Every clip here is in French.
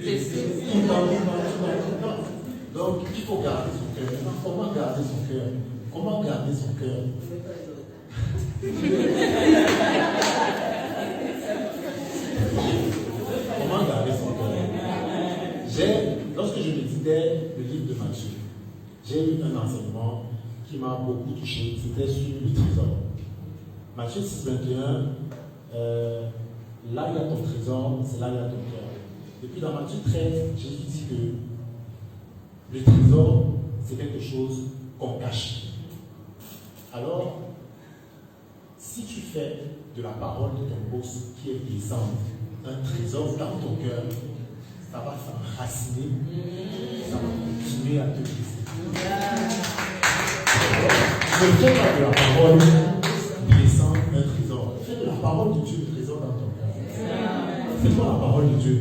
Tout le temps. Donc, il faut garder son cœur. Comment garder son cœur? Comment garder son cœur? Comment garder son cœur? Lorsque je méditais le livre de Matthieu, j'ai eu un enseignement qui m'a beaucoup touché. C'était sur le trésor. Matthieu 6, 21, là il y a ton trésor, c'est là il y a ton cœur. Et puis dans Matthieu 13, Jésus dit que le trésor, c'est quelque chose qu'on cache. Alors, si tu fais de la parole de ton boss qui est plaisante un trésor dans ton cœur, ça va s'enraciner, ça va continuer à te blesser. Ne fais pas de la parole blessante un trésor. Fais de la parole de Dieu un trésor dans ton cœur. C'est quoi la parole de Dieu?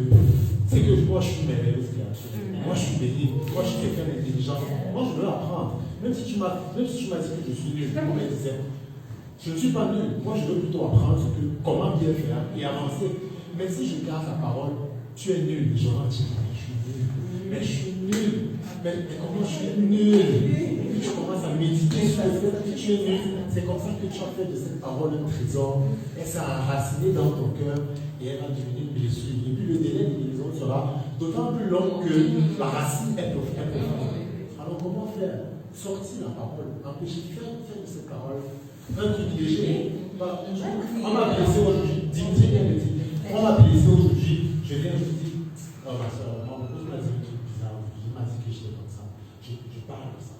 C'est que moi je suis merveilleuse créature. Moi je suis béni. Moi je suis quelqu'un d'intelligent. Moi je veux apprendre. Même si tu m'as dit que je suis nul, comme elle disait, je ne suis pas nul. Moi je veux plutôt apprendre comment bien faire et avancer. Mais si je garde la parole, tu es nul. Je vais dire, je suis nul. Mais je suis nul. Mais comment je suis nul? Et puis tu commences à méditer sur le fait que tu es nul. C'est comme ça que tu as fait de cette parole un trésor. Elle s'est enracinée dans ton cœur et elle va devenir une blessure. Et puis le délai de guérison sera d'autant plus long que la racine est profonde. Alors comment faire? Sortir la parole, empêcher de faire de cette parole un privilégié. On m'a blessé aujourd'hui. On m'a blessé aujourd'hui. Je viens, je dis, oh ma soeur, on me pose la question bizarre aujourd'hui. Il m'a dit que j'étais comme ça. Je parle de ça.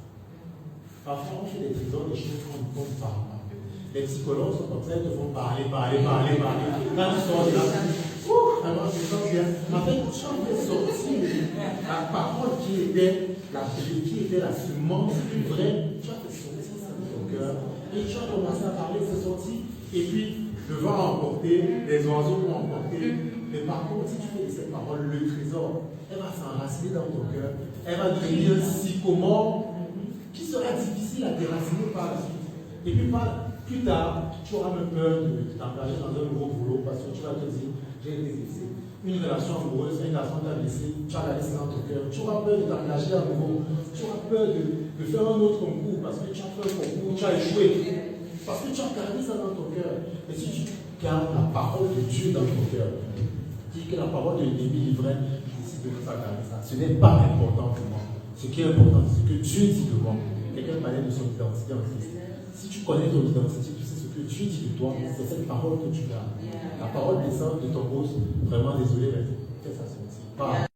Parfois, on fait des trésors, des choses qu'on ne parle pas. Les psychologues sont comme ça, ils te font parler. Quand tu sors de là, alors je sens bien. En fait, tu as fait sortir la parole qui était la semence vraie. Tu as fait sortir ça dans ton cœur. Et tu as commencé à parler, c'est sorti. Et puis, le vent a emporté, les oiseaux vont emporter. Mais par contre, si tu fais de cette parole le trésor, elle va s'enraciner dans ton cœur. Elle va devenir un sycomore qui sera difficile à déraciner par la suite. Et puis, plus tard, tu auras même peur de t'engager dans un nouveau boulot parce que tu vas te dire, j'ai été blessé. Une relation amoureuse, un garçon t'a blessé, tu as la laissé dans ton cœur. Tu auras peur de t'engager à nouveau. Tu auras peur de faire un autre concours parce que tu as fait un concours, tu as échoué. Parce que tu as gardé ça dans ton cœur. Mais si tu gardes la parole de Dieu dans ton cœur, dis que la parole de l'ennemi livrait, je décide de ne pas garder ça. Ce n'est pas important pour moi. Ce qui est important, c'est ce que Dieu dit de moi. Quelqu'un parlait de son identité en Christ. Si tu connais ton identité, tu sais ce que Dieu dit de toi, c'est cette parole que tu gardes. La parole descend de ton boss, vraiment désolé, mais fais ça sortir.